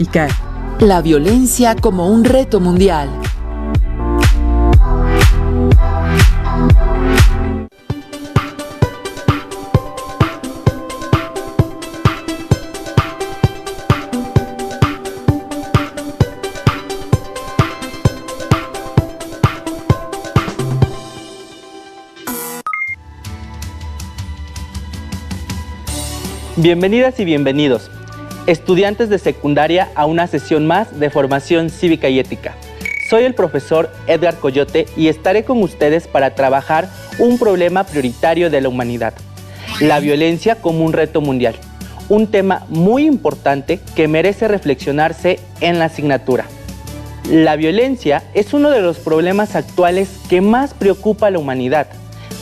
ética. La violencia como un reto mundial. Bienvenidas y bienvenidos, estudiantes de secundaria, a una sesión más de formación cívica y ética. Soy el profesor Edgar Coyote y estaré con ustedes para trabajar un problema prioritario de la humanidad: la violencia como un reto mundial. Un tema muy importante que merece reflexionarse en la asignatura. La violencia es uno de los problemas actuales que más preocupa a la humanidad.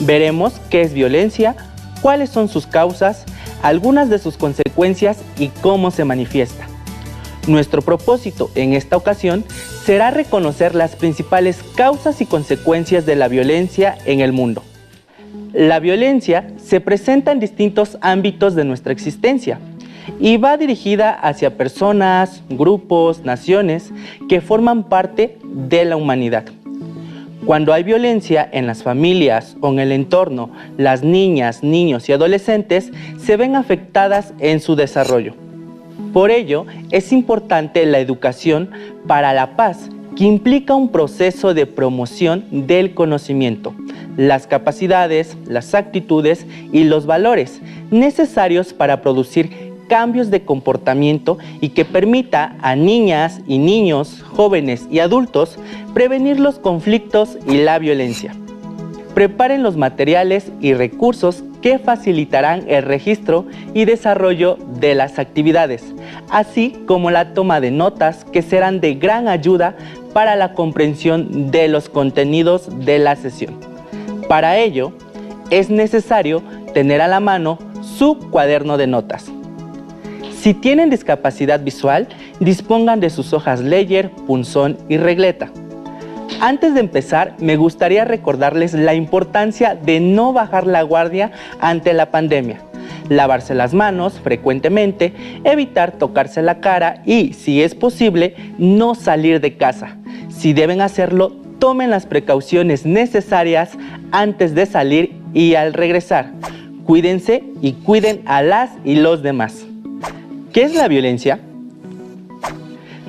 Veremos qué es violencia, cuáles son sus causas, algunas de sus consecuencias y cómo se manifiesta. Nuestro propósito en esta ocasión será reconocer las principales causas y consecuencias de la violencia en el mundo. La violencia se presenta en distintos ámbitos de nuestra existencia y va dirigida hacia personas, grupos, naciones que forman parte de la humanidad. Cuando hay violencia en las familias o en el entorno, las niñas, niños y adolescentes se ven afectadas en su desarrollo. Por ello, es importante la educación para la paz, que implica un proceso de promoción del conocimiento, las capacidades, las actitudes y los valores necesarios para producir cambios de comportamiento y que permita a niñas y niños, jóvenes y adultos prevenir los conflictos y la violencia. Preparen los materiales y recursos que facilitarán el registro y desarrollo de las actividades, así como la toma de notas que serán de gran ayuda para la comprensión de los contenidos de la sesión. Para ello, es necesario tener a la mano su cuaderno de notas. Si tienen discapacidad visual, dispongan de sus hojas Ledger, punzón y regleta. Antes de empezar, me gustaría recordarles la importancia de no bajar la guardia ante la pandemia. Lavarse las manos frecuentemente, evitar tocarse la cara y, si es posible, no salir de casa. Si deben hacerlo, tomen las precauciones necesarias antes de salir y al regresar. Cuídense y cuiden a las y los demás. ¿Qué es la violencia?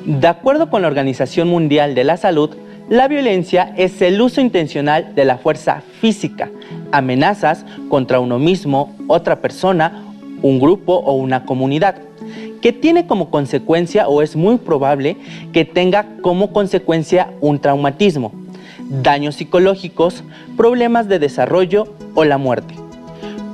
De acuerdo con la Organización Mundial de la Salud, la violencia es el uso intencional de la fuerza física, amenazas contra uno mismo, otra persona, un grupo o una comunidad, que tiene como consecuencia o es muy probable que tenga como consecuencia un traumatismo, daños psicológicos, problemas de desarrollo o la muerte.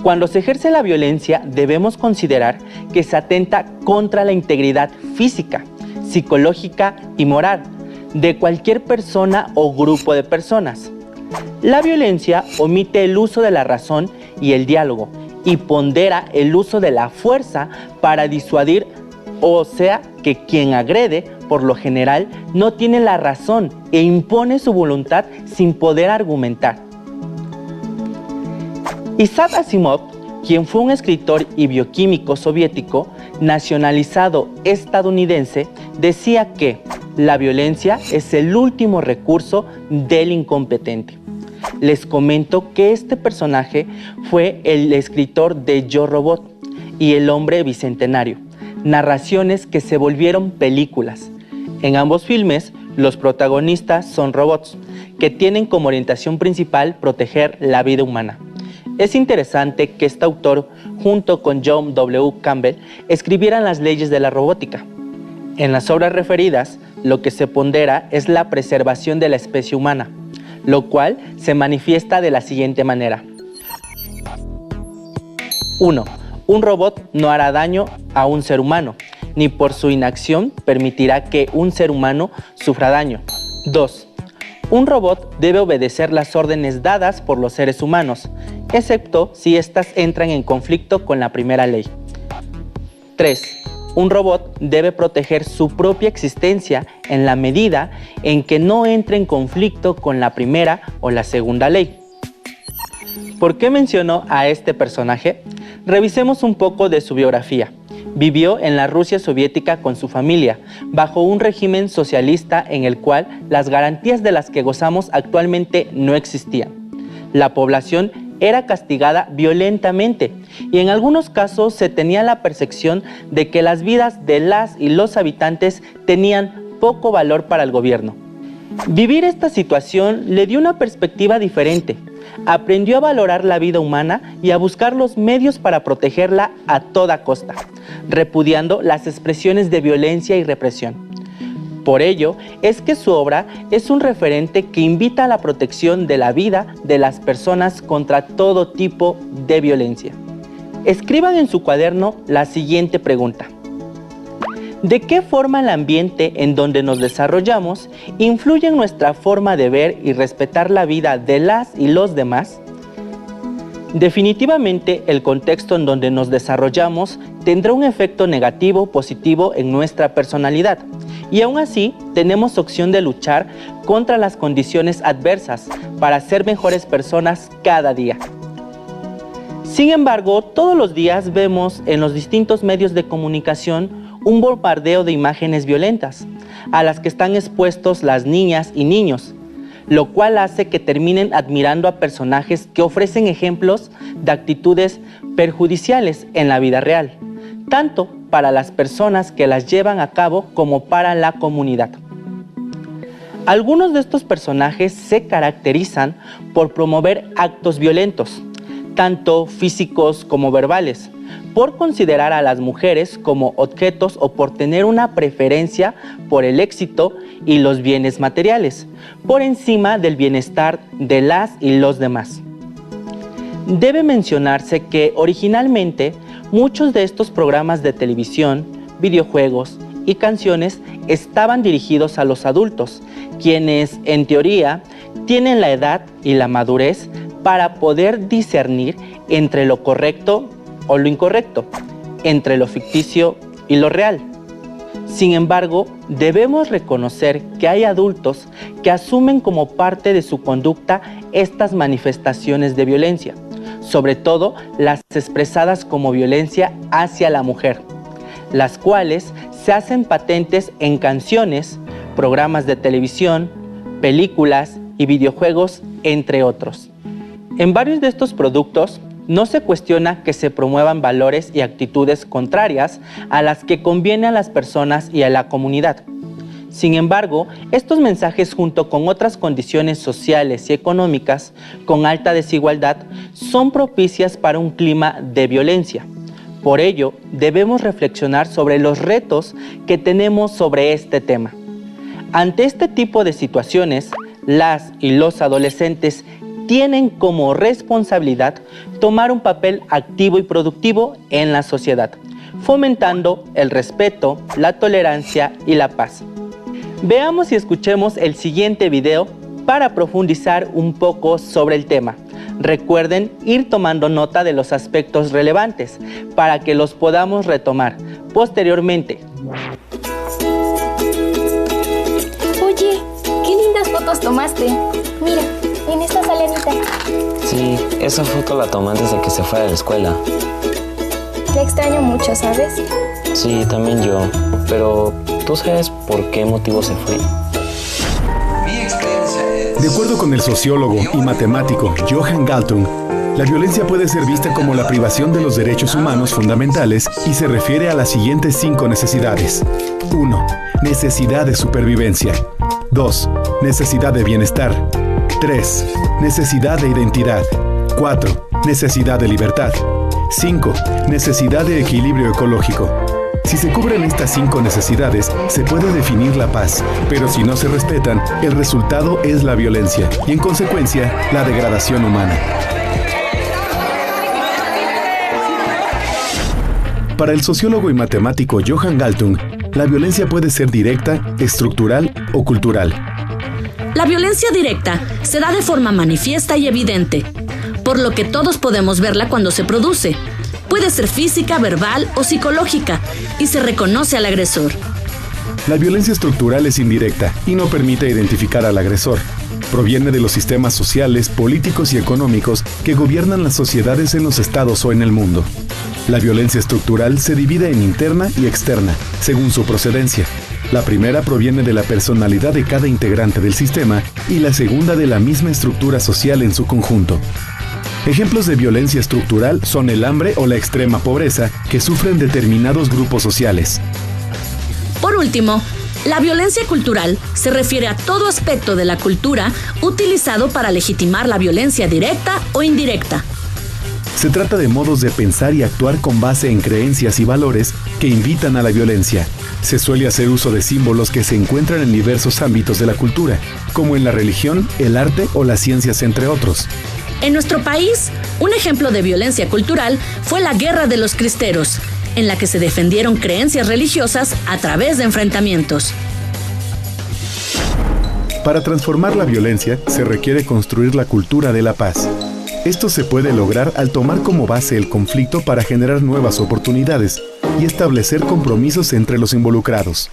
Cuando se ejerce la violencia, debemos considerar que se atenta contra la integridad física, psicológica y moral de cualquier persona o grupo de personas. La violencia omite el uso de la razón y el diálogo y pondera el uso de la fuerza para disuadir, o sea que quien agrede, por lo general, no tiene la razón e impone su voluntad sin poder argumentar. Isaac Asimov, quien fue un escritor y bioquímico soviético nacionalizado estadounidense, decía que la violencia es el último recurso del incompetente. Les comento que este personaje fue el escritor de Yo Robot y El Hombre Bicentenario, narraciones que se volvieron películas. En ambos filmes, los protagonistas son robots, que tienen como orientación principal proteger la vida humana. Es interesante que este autor, junto con John W. Campbell, escribieran las leyes de la robótica. En las obras referidas, lo que se pondera es la preservación de la especie humana, lo cual se manifiesta de la siguiente manera. 1. Un robot no hará daño a un ser humano, ni por su inacción permitirá que un ser humano sufra daño. 2. Un robot debe obedecer las órdenes dadas por los seres humanos, excepto si éstas entran en conflicto con la primera ley. 3. Un robot debe proteger su propia existencia en la medida en que no entre en conflicto con la primera o la segunda ley. ¿Por qué menciono a este personaje? Revisemos un poco de su biografía. Vivió en la Rusia soviética con su familia, bajo un régimen socialista en el cual las garantías de las que gozamos actualmente no existían. La población era castigada violentamente y en algunos casos se tenía la percepción de que las vidas de las y los habitantes tenían poco valor para el gobierno. Vivir esta situación le dio una perspectiva diferente. Aprendió a valorar la vida humana y a buscar los medios para protegerla a toda costa, repudiando las expresiones de violencia y represión. Por ello, es que su obra es un referente que invita a la protección de la vida de las personas contra todo tipo de violencia. Escriban en su cuaderno la siguiente pregunta. ¿De qué forma el ambiente en donde nos desarrollamos influye en nuestra forma de ver y respetar la vida de las y los demás? Definitivamente, el contexto en donde nos desarrollamos tendrá un efecto negativo o positivo en nuestra personalidad. Y aún así, tenemos opción de luchar contra las condiciones adversas para ser mejores personas cada día. Sin embargo, todos los días vemos en los distintos medios de comunicación un bombardeo de imágenes violentas, a las que están expuestos las niñas y niños, lo cual hace que terminen admirando a personajes que ofrecen ejemplos de actitudes perjudiciales en la vida real, tanto para las personas que las llevan a cabo como para la comunidad. Algunos de estos personajes se caracterizan por promover actos violentos, tanto físicos como verbales, por considerar a las mujeres como objetos o por tener una preferencia por el éxito y los bienes materiales, por encima del bienestar de las y los demás. Debe mencionarse que originalmente muchos de estos programas de televisión, videojuegos y canciones estaban dirigidos a los adultos, quienes en teoría tienen la edad y la madurez para poder discernir entre lo correcto o lo incorrecto, entre lo ficticio y lo real. Sin embargo, debemos reconocer que hay adultos que asumen como parte de su conducta estas manifestaciones de violencia, sobre todo las expresadas como violencia hacia la mujer, las cuales se hacen patentes en canciones, programas de televisión, películas y videojuegos, entre otros. En varios de estos productos no se cuestiona que se promuevan valores y actitudes contrarias a las que conviene a las personas y a la comunidad. Sin embargo, estos mensajes junto con otras condiciones sociales y económicas con alta desigualdad son propicias para un clima de violencia. Por ello, debemos reflexionar sobre los retos que tenemos sobre este tema. Ante este tipo de situaciones, las y los adolescentes tienen como responsabilidad tomar un papel activo y productivo en la sociedad, fomentando el respeto, la tolerancia y la paz. Veamos y escuchemos el siguiente video para profundizar un poco sobre el tema. Recuerden ir tomando nota de los aspectos relevantes para que los podamos retomar posteriormente. Oye, qué lindas fotos tomaste. Mira, en esta salanita. Sí, esa foto la tomé antes de que se fuera a la escuela. Te extraño mucho, ¿sabes? Sí, también yo. Pero, ¿tú sabes por qué motivo se fue? De acuerdo con el sociólogo y matemático Johan Galtung, la violencia puede ser vista como la privación de los derechos humanos fundamentales y se refiere a las siguientes 5 necesidades. 1. Necesidad de supervivencia. 2. Necesidad de bienestar. 3. Necesidad de identidad. 4. Necesidad de libertad. 5. Necesidad de equilibrio ecológico. Si se cubren estas 5 necesidades, se puede definir la paz, pero si no se respetan, el resultado es la violencia y, en consecuencia, la degradación humana. Para el sociólogo y matemático Johan Galtung, la violencia puede ser directa, estructural o cultural. La violencia directa se da de forma manifiesta y evidente, por lo que todos podemos verla cuando se produce. Puede ser física, verbal o psicológica, y se reconoce al agresor. La violencia estructural es indirecta y no permite identificar al agresor. Proviene de los sistemas sociales, políticos y económicos que gobiernan las sociedades en los estados o en el mundo. La violencia estructural se divide en interna y externa, según su procedencia. La primera proviene de la personalidad de cada integrante del sistema y la segunda de la misma estructura social en su conjunto. Ejemplos de violencia estructural son el hambre o la extrema pobreza que sufren determinados grupos sociales. Por último, la violencia cultural se refiere a todo aspecto de la cultura utilizado para legitimar la violencia directa o indirecta. Se trata de modos de pensar y actuar con base en creencias y valores que invitan a la violencia. Se suele hacer uso de símbolos que se encuentran en diversos ámbitos de la cultura, como en la religión, el arte o las ciencias, entre otros. En nuestro país, un ejemplo de violencia cultural fue la Guerra de los Cristeros, en la que se defendieron creencias religiosas a través de enfrentamientos. Para transformar la violencia, se requiere construir la cultura de la paz. Esto se puede lograr al tomar como base el conflicto para generar nuevas oportunidades y establecer compromisos entre los involucrados.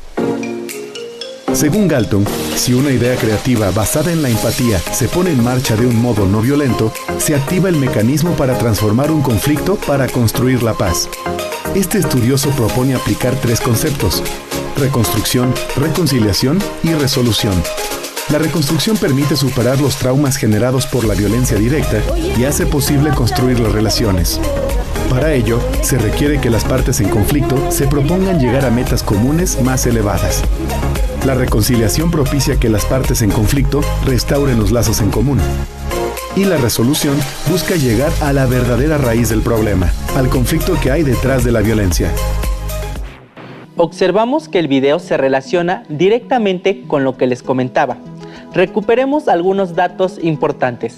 Según Galtung, si una idea creativa basada en la empatía se pone en marcha de un modo no violento, se activa el mecanismo para transformar un conflicto para construir la paz. Este estudioso propone aplicar 3 conceptos: reconstrucción, reconciliación y resolución. La reconstrucción permite superar los traumas generados por la violencia directa y hace posible construir las relaciones. Para ello, se requiere que las partes en conflicto se propongan llegar a metas comunes más elevadas. La reconciliación propicia que las partes en conflicto restauren los lazos en común. Y la resolución busca llegar a la verdadera raíz del problema, al conflicto que hay detrás de la violencia. Observamos que el video se relaciona directamente con lo que les comentaba. Recuperemos algunos datos importantes.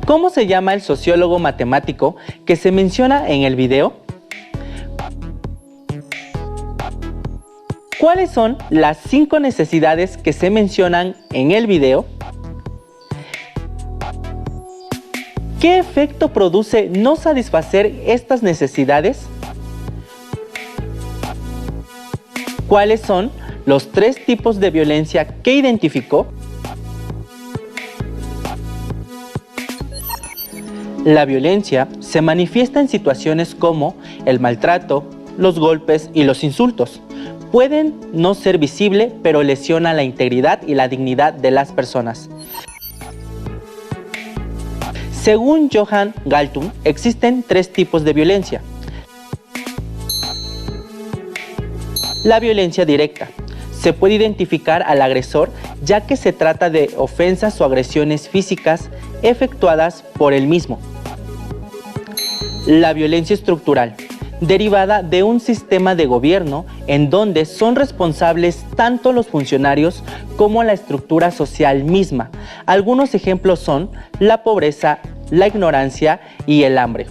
¿Cómo se llama el sociólogo matemático que se menciona en el video? ¿Cuáles son las 5 necesidades que se mencionan en el video? ¿Qué efecto produce no satisfacer estas necesidades? ¿Cuáles son los 3 tipos de violencia que identificó? La violencia se manifiesta en situaciones como el maltrato, los golpes y los insultos. Pueden no ser visibles, pero lesiona la integridad y la dignidad de las personas. Según Johan Galtung, existen 3 tipos de violencia. La violencia directa. Se puede identificar al agresor ya que se trata de ofensas o agresiones físicas efectuadas por él mismo. La violencia estructural, derivada de un sistema de gobierno en donde son responsables tanto los funcionarios como la estructura social misma. Algunos ejemplos son la pobreza, la ignorancia y el hambre.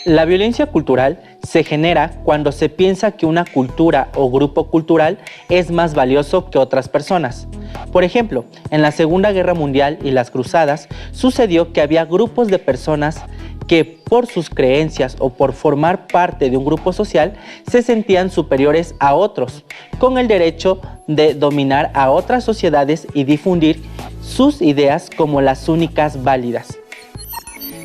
La violencia cultural se genera cuando se piensa que una cultura o grupo cultural es más valioso que otras personas. Por ejemplo, en la Segunda Guerra Mundial y las Cruzadas sucedió que había grupos de personas que por sus creencias o por formar parte de un grupo social se sentían superiores a otros, con el derecho de dominar a otras sociedades y difundir sus ideas como las únicas válidas.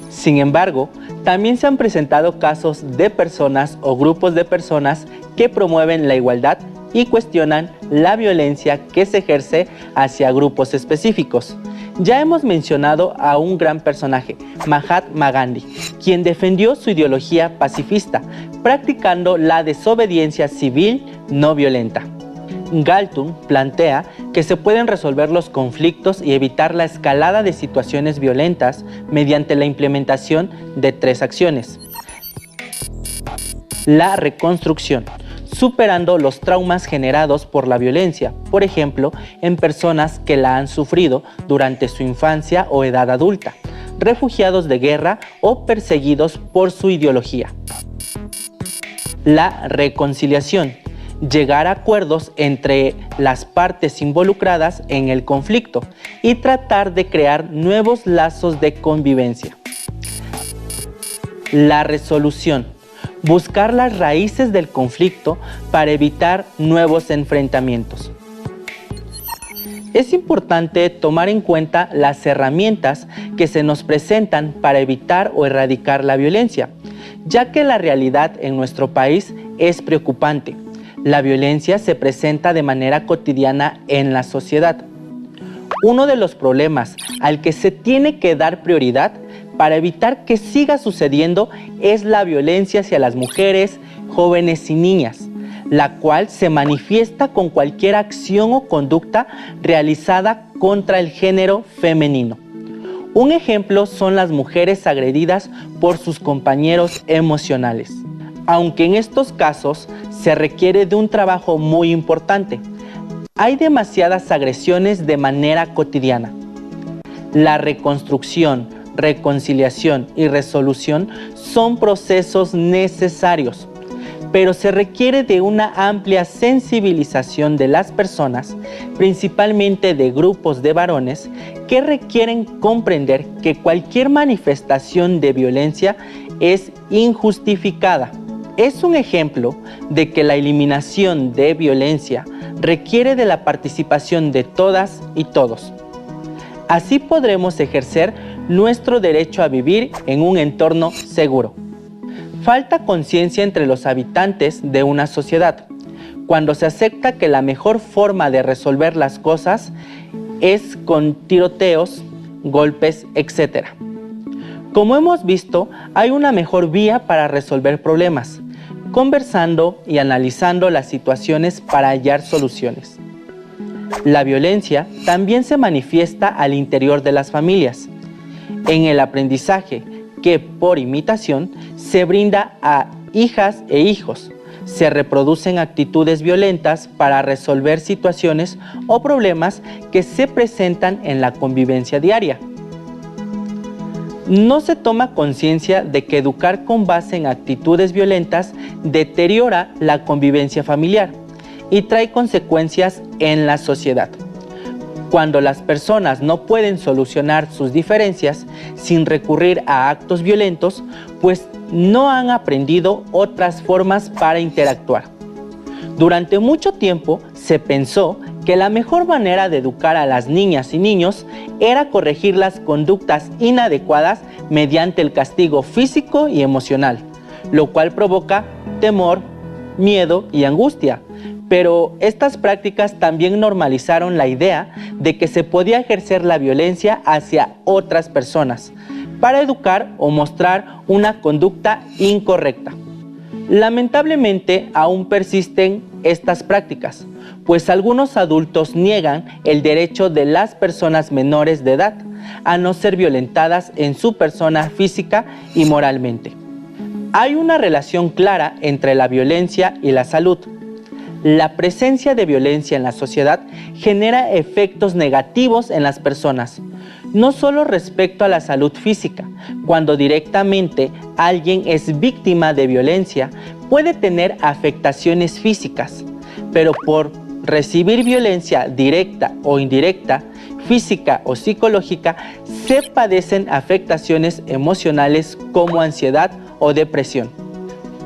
Sin embargo, también se han presentado casos de personas o grupos de personas que promueven la igualdad y cuestionan la violencia que se ejerce hacia grupos específicos. Ya hemos mencionado a un gran personaje, Mahatma Gandhi, quien defendió su ideología pacifista, practicando la desobediencia civil no violenta. Galtung plantea que se pueden resolver los conflictos y evitar la escalada de situaciones violentas mediante la implementación de 3 acciones. La reconstrucción, superando los traumas generados por la violencia, por ejemplo, en personas que la han sufrido durante su infancia o edad adulta, refugiados de guerra o perseguidos por su ideología. La reconciliación, llegar a acuerdos entre las partes involucradas en el conflicto y tratar de crear nuevos lazos de convivencia. La resolución, buscar las raíces del conflicto para evitar nuevos enfrentamientos. Es importante tomar en cuenta las herramientas que se nos presentan para evitar o erradicar la violencia, ya que la realidad en nuestro país es preocupante. La violencia se presenta de manera cotidiana en la sociedad. Uno de los problemas al que se tiene que dar prioridad para evitar que siga sucediendo es la violencia hacia las mujeres, jóvenes y niñas, la cual se manifiesta con cualquier acción o conducta realizada contra el género femenino. Un ejemplo son las mujeres agredidas por sus compañeros emocionales, aunque en estos casos se requiere de un trabajo muy importante. Hay demasiadas agresiones de manera cotidiana. La reconstrucción, reconciliación y resolución son procesos necesarios, pero se requiere de una amplia sensibilización de las personas, principalmente de grupos de varones, que requieren comprender que cualquier manifestación de violencia es injustificada. Es un ejemplo de que la eliminación de violencia requiere de la participación de todas y todos. Así podremos ejercer nuestro derecho a vivir en un entorno seguro. Falta conciencia entre los habitantes de una sociedad, cuando se acepta que la mejor forma de resolver las cosas es con tiroteos, golpes, etc. Como hemos visto, hay una mejor vía para resolver problemas, conversando y analizando las situaciones para hallar soluciones. La violencia también se manifiesta al interior de las familias, en el aprendizaje que, por imitación, se brinda a hijas e hijos. Se reproducen actitudes violentas para resolver situaciones o problemas que se presentan en la convivencia diaria. No se toma conciencia de que educar con base en actitudes violentas deteriora la convivencia familiar y trae consecuencias en la sociedad. Cuando las personas no pueden solucionar sus diferencias sin recurrir a actos violentos, pues no han aprendido otras formas para interactuar. Durante mucho tiempo se pensó que la mejor manera de educar a las niñas y niños era corregir las conductas inadecuadas mediante el castigo físico y emocional, lo cual provoca temor, miedo y angustia. Pero estas prácticas también normalizaron la idea de que se podía ejercer la violencia hacia otras personas para educar o mostrar una conducta incorrecta. Lamentablemente, aún persisten estas prácticas, pues algunos adultos niegan el derecho de las personas menores de edad a no ser violentadas en su persona física y moralmente. Hay una relación clara entre la violencia y la salud. La presencia de violencia en la sociedad genera efectos negativos en las personas, no solo respecto a la salud física. Cuando directamente alguien es víctima de violencia, puede tener afectaciones físicas, pero por recibir violencia directa o indirecta, física o psicológica, se padecen afectaciones emocionales como ansiedad o depresión.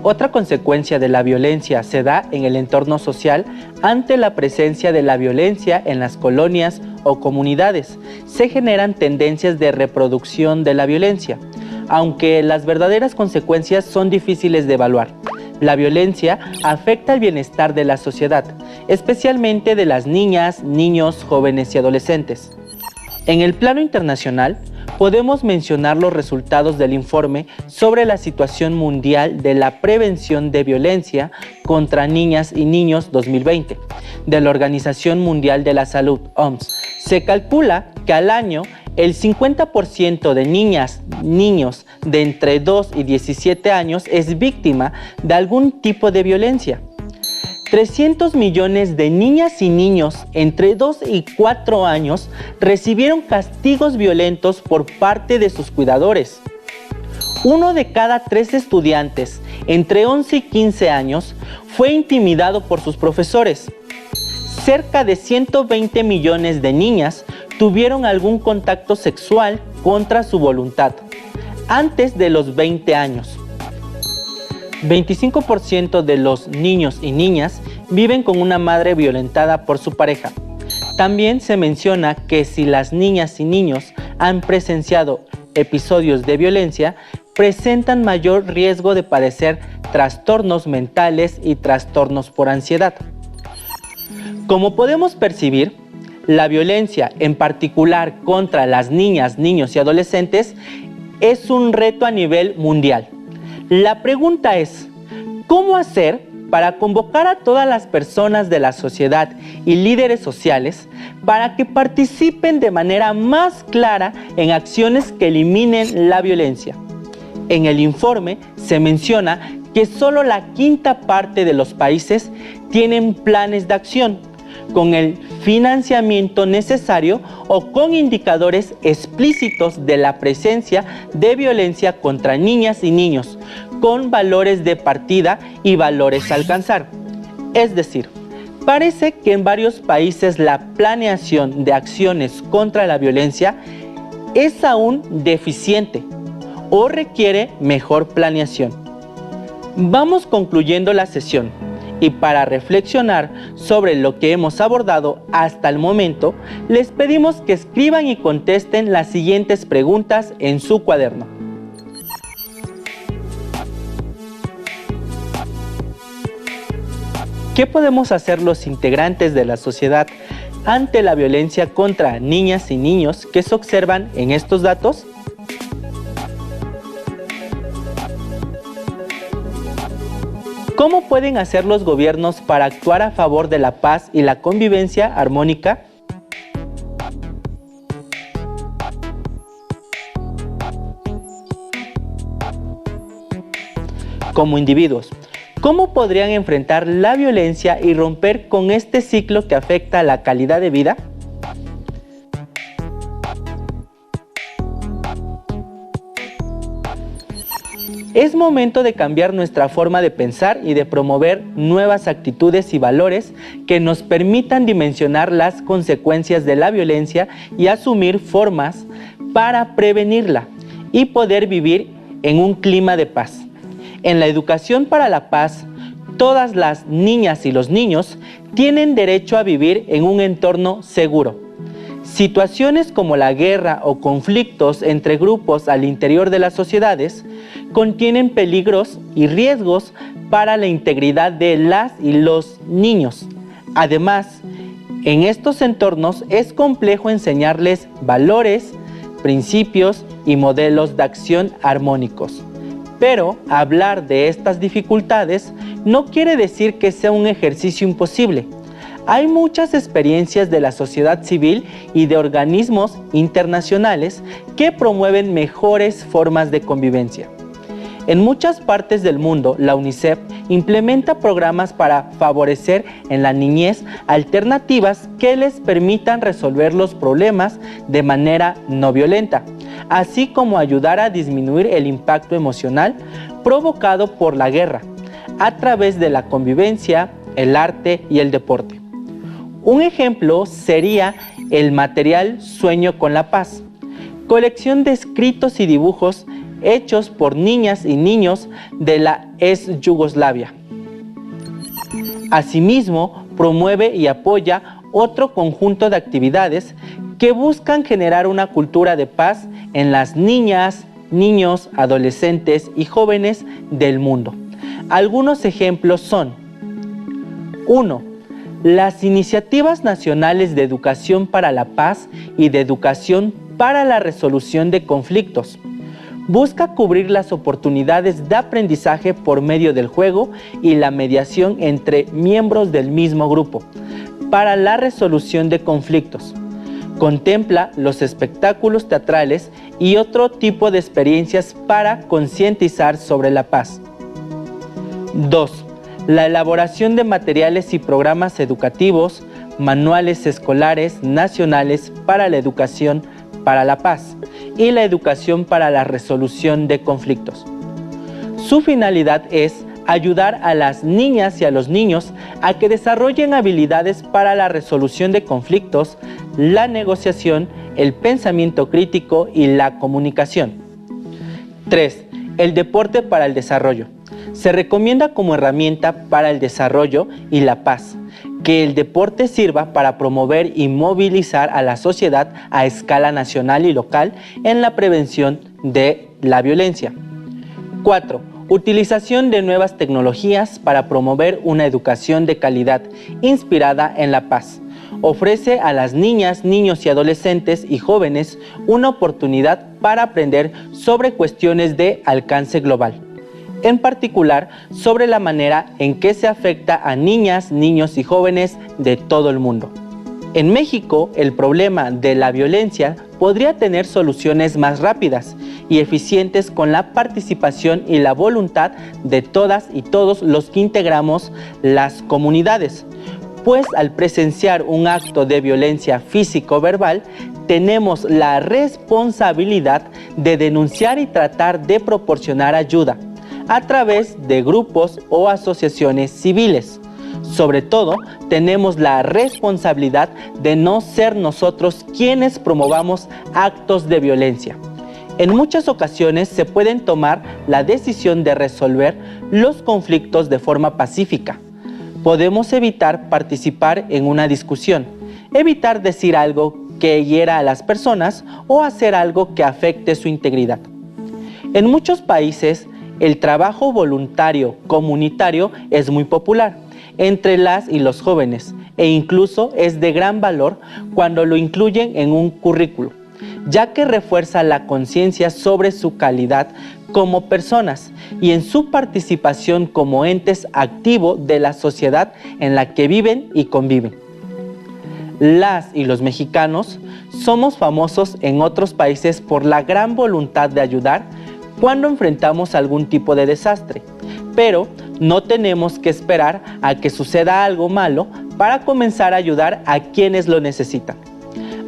Otra consecuencia de la violencia se da en el entorno social ante la presencia de la violencia en las colonias o comunidades. Se generan tendencias de reproducción de la violencia, aunque las verdaderas consecuencias son difíciles de evaluar. La violencia afecta el bienestar de la sociedad, especialmente de las niñas, niños, jóvenes y adolescentes. En el plano internacional, podemos mencionar los resultados del informe sobre la situación mundial de la prevención de violencia contra niñas y niños 2020 de la Organización Mundial de la Salud, OMS. Se calcula que al año el 50% de niñas, niños de entre 2 y 17 años es víctima de algún tipo de violencia. 300 millones de niñas y niños entre 2 y 4 años recibieron castigos violentos por parte de sus cuidadores. 1 de cada 3 estudiantes entre 11 y 15 años fue intimidado por sus profesores. Cerca de 120 millones de niñas tuvieron algún contacto sexual contra su voluntad antes de los 20 años. 25% de los niños y niñas viven con una madre violentada por su pareja. También se menciona que si las niñas y niños han presenciado episodios de violencia, presentan mayor riesgo de padecer trastornos mentales y trastornos por ansiedad. Como podemos percibir, la violencia, en particular contra las niñas, niños y adolescentes, es un reto a nivel mundial. La pregunta es, ¿cómo hacer para convocar a todas las personas de la sociedad y líderes sociales para que participen de manera más clara en acciones que eliminen la violencia? En el informe se menciona que solo la quinta parte de los países tienen planes de acción con el financiamiento necesario o con indicadores explícitos de la presencia de violencia contra niñas y niños, con valores de partida y valores a alcanzar. Es decir, parece que en varios países la planeación de acciones contra la violencia es aún deficiente o requiere mejor planeación. Vamos concluyendo la sesión y para reflexionar sobre lo que hemos abordado hasta el momento, les pedimos que escriban y contesten las siguientes preguntas en su cuaderno. ¿Qué podemos hacer los integrantes de la sociedad ante la violencia contra niñas y niños que se observan en estos datos? ¿Cómo pueden hacer los gobiernos para actuar a favor de la paz y la convivencia armónica? Como individuos, ¿cómo podrían enfrentar la violencia y romper con este ciclo que afecta a la calidad de vida? Es momento de cambiar nuestra forma de pensar y de promover nuevas actitudes y valores que nos permitan dimensionar las consecuencias de la violencia y asumir formas para prevenirla y poder vivir en un clima de paz. En la educación para la paz, todas las niñas y los niños tienen derecho a vivir en un entorno seguro. Situaciones como la guerra o conflictos entre grupos al interior de las sociedades contienen peligros y riesgos para la integridad de las y los niños. Además, en estos entornos es complejo enseñarles valores, principios y modelos de acción armónicos. Pero hablar de estas dificultades no quiere decir que sea un ejercicio imposible. Hay muchas experiencias de la sociedad civil y de organismos internacionales que promueven mejores formas de convivencia. En muchas partes del mundo, la UNICEF implementa programas para favorecer en la niñez alternativas que les permitan resolver los problemas de manera no violenta, así como ayudar a disminuir el impacto emocional provocado por la guerra, a través de la convivencia, el arte y el deporte. Un ejemplo sería el material Sueño con la Paz, colección de escritos y dibujos hechos por niñas y niños de la ex Yugoslavia. Asimismo, promueve y apoya otro conjunto de actividades que buscan generar una cultura de paz en las niñas, niños, adolescentes y jóvenes del mundo. Algunos ejemplos son: 1. Las iniciativas nacionales de educación para la paz y de educación para la resolución de conflictos. Busca cubrir las oportunidades de aprendizaje por medio del juego y la mediación entre miembros del mismo grupo para la resolución de conflictos. Contempla los espectáculos teatrales y otro tipo de experiencias para concientizar sobre la paz. 2. La elaboración de materiales y programas educativos, manuales escolares nacionales para la educación para la paz y la educación para la resolución de conflictos. Su finalidad es ayudar a las niñas y a los niños a que desarrollen habilidades para la resolución de conflictos, la negociación, el pensamiento crítico y la comunicación. 3. El deporte para el desarrollo. Se recomienda como herramienta para el desarrollo y la paz, que el deporte sirva para promover y movilizar a la sociedad a escala nacional y local en la prevención de la violencia. 4. Utilización de nuevas tecnologías para promover una educación de calidad inspirada en la paz. Ofrece a las niñas, niños y adolescentes y jóvenes una oportunidad para aprender sobre cuestiones de alcance global, en particular sobre la manera en que se afecta a niñas, niños y jóvenes de todo el mundo. En México, el problema de la violencia podría tener soluciones más rápidas y eficientes con la participación y la voluntad de todas y todos los que integramos las comunidades, pues al presenciar un acto de violencia físico-verbal, tenemos la responsabilidad de denunciar y tratar de proporcionar ayuda a través de grupos o asociaciones civiles. Sobre todo, tenemos la responsabilidad de no ser nosotros quienes promovamos actos de violencia. En muchas ocasiones se pueden tomar la decisión de resolver los conflictos de forma pacífica. Podemos evitar participar en una discusión, evitar decir algo que hiera a las personas o hacer algo que afecte su integridad. En muchos países, el trabajo voluntario comunitario es muy popular entre las y los jóvenes e incluso es de gran valor cuando lo incluyen en un currículo, ya que refuerza la conciencia sobre su calidad como personas y en su participación como entes activos de la sociedad en la que viven y conviven. Las y los mexicanos somos famosos en otros países por la gran voluntad de ayudar cuando enfrentamos algún tipo de desastre, pero no tenemos que esperar a que suceda algo malo para comenzar a ayudar a quienes lo necesitan.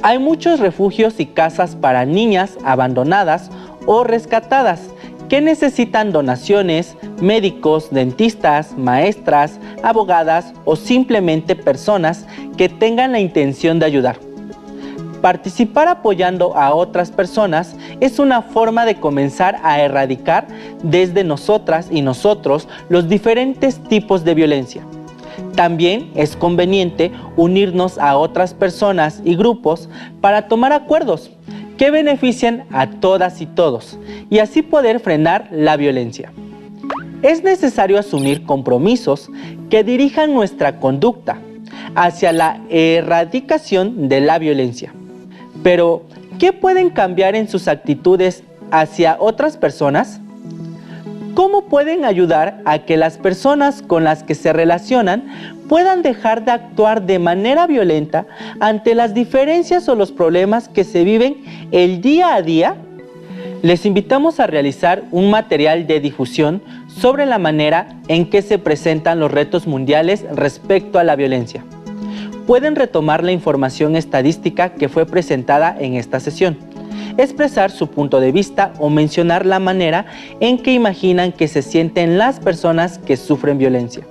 Hay muchos refugios y casas para niñas abandonadas o rescatadas que necesitan donaciones, médicos, dentistas, maestras, abogadas o simplemente personas que tengan la intención de ayudar. Participar apoyando a otras personas es una forma de comenzar a erradicar desde nosotras y nosotros los diferentes tipos de violencia. También es conveniente unirnos a otras personas y grupos para tomar acuerdos que beneficien a todas y todos y así poder frenar la violencia. Es necesario asumir compromisos que dirijan nuestra conducta hacia la erradicación de la violencia. Pero, ¿qué pueden cambiar en sus actitudes hacia otras personas? ¿Cómo pueden ayudar a que las personas con las que se relacionan puedan dejar de actuar de manera violenta ante las diferencias o los problemas que se viven el día a día? Les invitamos a realizar un material de difusión sobre la manera en que se presentan los retos mundiales respecto a la violencia. Pueden retomar la información estadística que fue presentada en esta sesión, expresar su punto de vista o mencionar la manera en que imaginan que se sienten las personas que sufren violencia.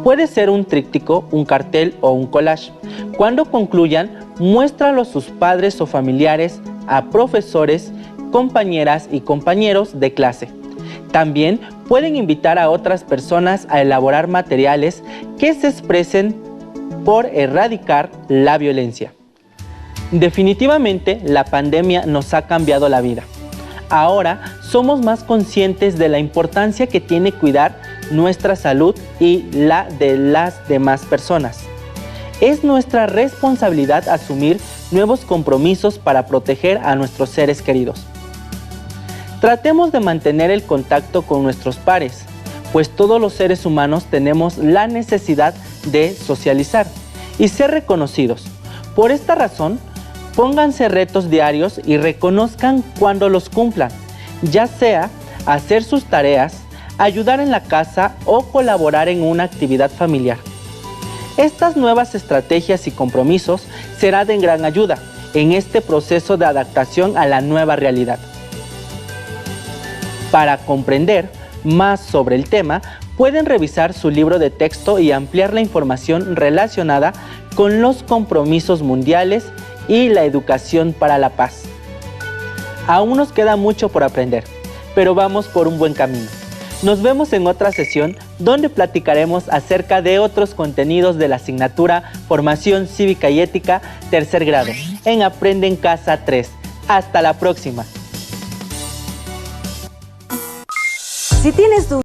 Puede ser un tríptico, un cartel o un collage. Cuando concluyan, muéstralo a sus padres o familiares, a profesores, compañeras y compañeros de clase. También pueden invitar a otras personas a elaborar materiales que se expresen por erradicar la violencia. Definitivamente, la pandemia nos ha cambiado la vida. Ahora somos más conscientes de la importancia que tiene cuidar nuestra salud y la de las demás personas. Es nuestra responsabilidad asumir nuevos compromisos para proteger a nuestros seres queridos. Tratemos de mantener el contacto con nuestros pares, pues todos los seres humanos tenemos la necesidad de socializar y ser reconocidos. Por esta razón, pónganse retos diarios y reconozcan cuando los cumplan, ya sea hacer sus tareas, ayudar en la casa o colaborar en una actividad familiar. Estas nuevas estrategias y compromisos serán de gran ayuda en este proceso de adaptación a la nueva realidad. Para comprender más sobre el tema, pueden revisar su libro de texto y ampliar la información relacionada con los compromisos mundiales y la educación para la paz. Aún nos queda mucho por aprender, pero vamos por un buen camino. Nos vemos en otra sesión donde platicaremos acerca de otros contenidos de la asignatura Formación Cívica y Ética, tercer grado, en Aprende en Casa 3. Hasta la próxima. Si tienes dudas